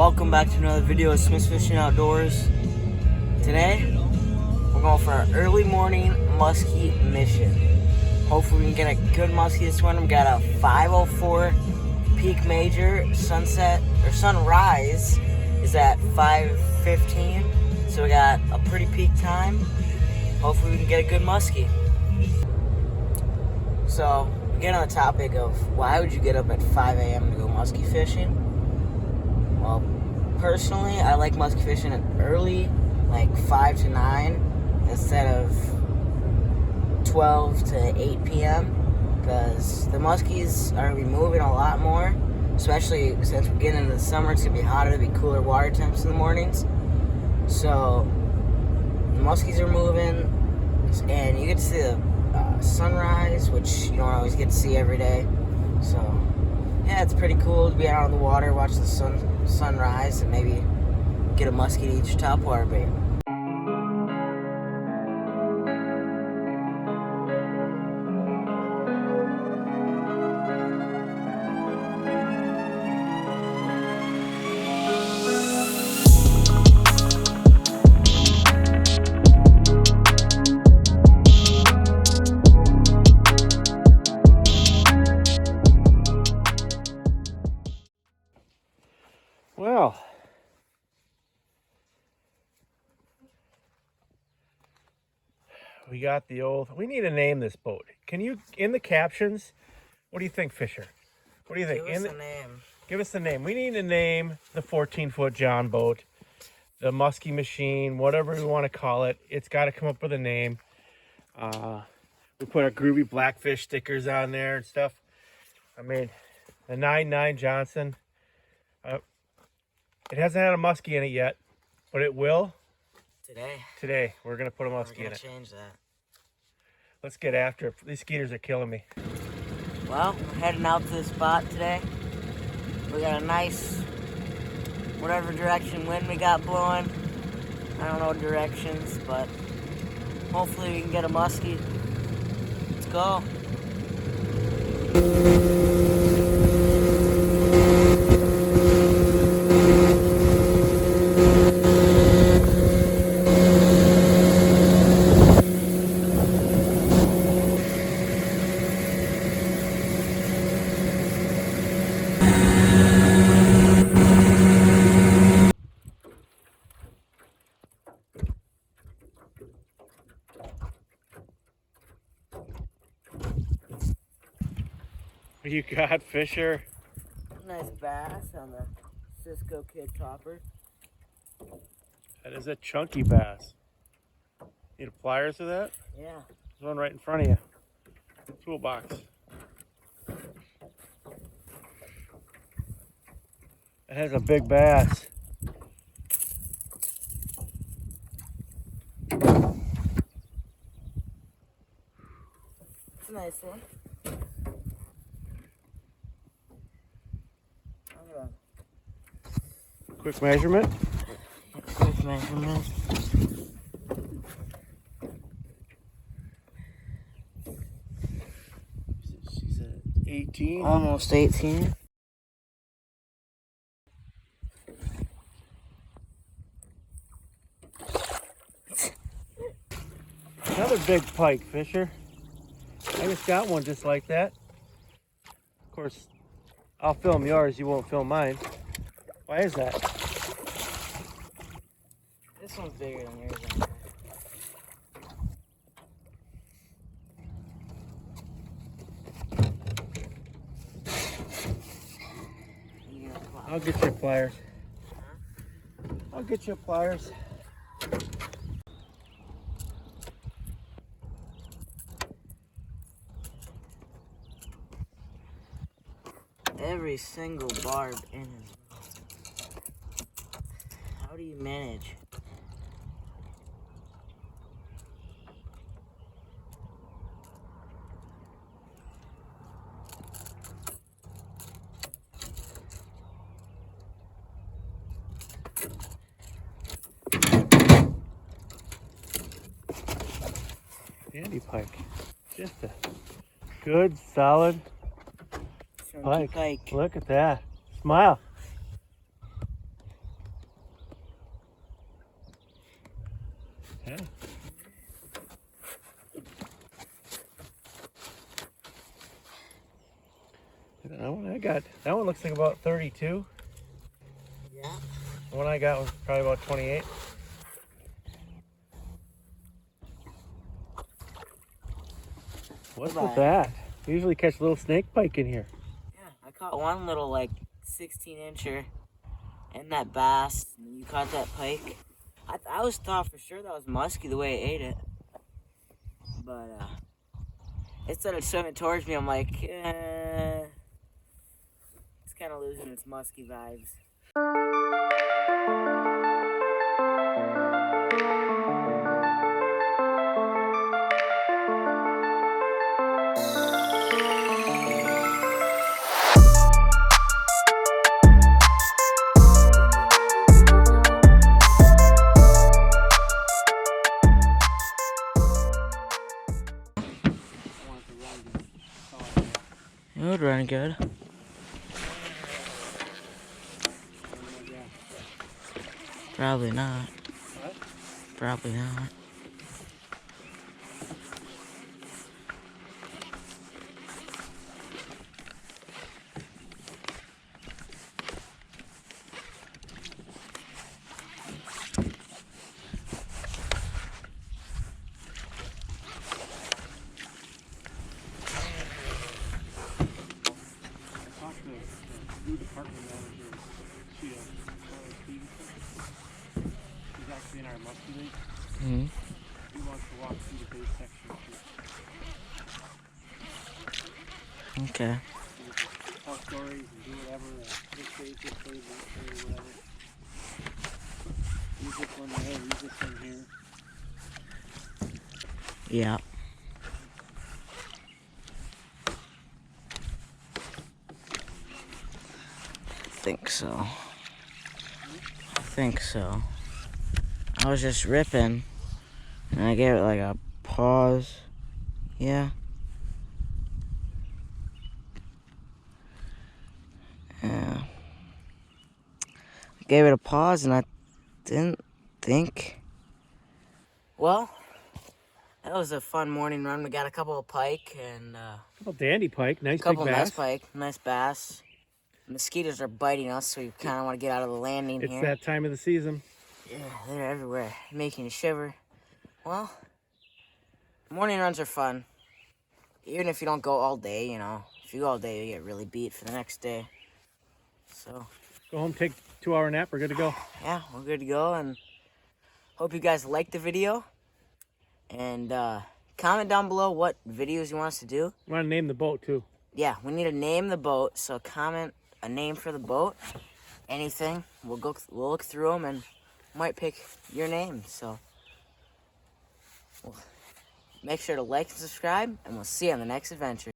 welcome back to another video of Smith's Fishing Outdoors. Today, we're going for our early morning muskie mission. Hopefully we can get a good muskie this morning. We got a 5:04 peak major. Sunset, or sunrise, is at 5:15. So we got a pretty peak time. Hopefully we can get a good muskie. So, we get on the topic of why would you get up at 5 a.m. to go muskie fishing? Well, personally, I like muskie fishing at early, like 5 to 9, instead of 12 to 8 p.m. because the muskies are going to be moving a lot more, especially since we're getting into the summer. It's going to be hotter, it'll be cooler water temps in the mornings. So, the muskies are moving, and you get to see the sunrise, which you don't always get to see every day. So, yeah, it's pretty cool to be out on the water, watch the sunrise, and maybe get a muskie to eat your topwater bait. Well, we got the old, we need to name this boat. Can you, in the captions, what do you think, Fisher? What do you think? Give us a name. Give us a name. We need to name the 14-foot John boat, the Muskie machine, whatever we want to call it. It's got to come up with a name. We put our groovy blackfish stickers on there and stuff. I mean, the 9.9 Johnson. It hasn't had a muskie in it yet, but it will. Today, we're going to put a muskie in it. We're going to change that. Let's get after it. These skeeters are killing me. Well, we're heading out to the spot today. We got a nice, whatever direction wind we got blowing. I don't know directions, but hopefully we can get a muskie. Let's go. You got, Fisher? Nice bass on the Cisco Kid Topper. That is a chunky bass. Need a pliers for that? Yeah. There's one right in front of you. Toolbox. That has a big bass. It's a nice one. Quick measurement. Quick measurement. She's at 18. Almost 18. Another big pike, Fisher. I just got one just like that. Of course, I'll film yours, you won't film mine. Why is that? This one's bigger than yours, I think. I'll get you pliers. I'll get you pliers. Every single barb in his mouth. How do you manage? Dandy pike. Just a good, solid Pike. Look at that. Smile. That one I got, that one looks like about 32. Yeah. The one I got was probably about 28. What's with that? You usually catch little snake pike in here. Yeah, I caught one little like 16-incher and that bass. And you caught that pike. I was thought for sure that was musky the way it ate it. But it started swimming towards me. I'm like, it's kind of losing its musky vibes. It would run good. Probably not. What? Probably not. Department manager, she's actually in our Musky league. Mm-hmm. He wants to walk through the base section too. Okay. So tell stories and do whatever. This day, whatever. Use this one there, use this one here. Yeah. I think so. I was just ripping and I gave it like a pause. Yeah. Yeah. I gave it a pause and I didn't think. Well, that was a fun morning run. We got a couple of pike and A couple dandy pike, nice a couple big of bass. nice pike, nice bass. Mosquitoes are biting us, so we kind of want to get out of the landing It's here. that time of the season. Yeah, they're everywhere, making you shiver. Well, morning runs are fun. Even if you don't go all day, you know. If you go all day, you get really beat for the next day. So, Go home, take a 2-hour nap, we're good to go. yeah, we're good to go. And hope you guys liked the video. And comment down below what videos you want us to do. We want to name the boat too. Yeah, we need to name the boat. So comment a name for the boat. Anything. We'll look through them and might pick your name. So, make sure to like and subscribe, and we'll see you on the next adventure.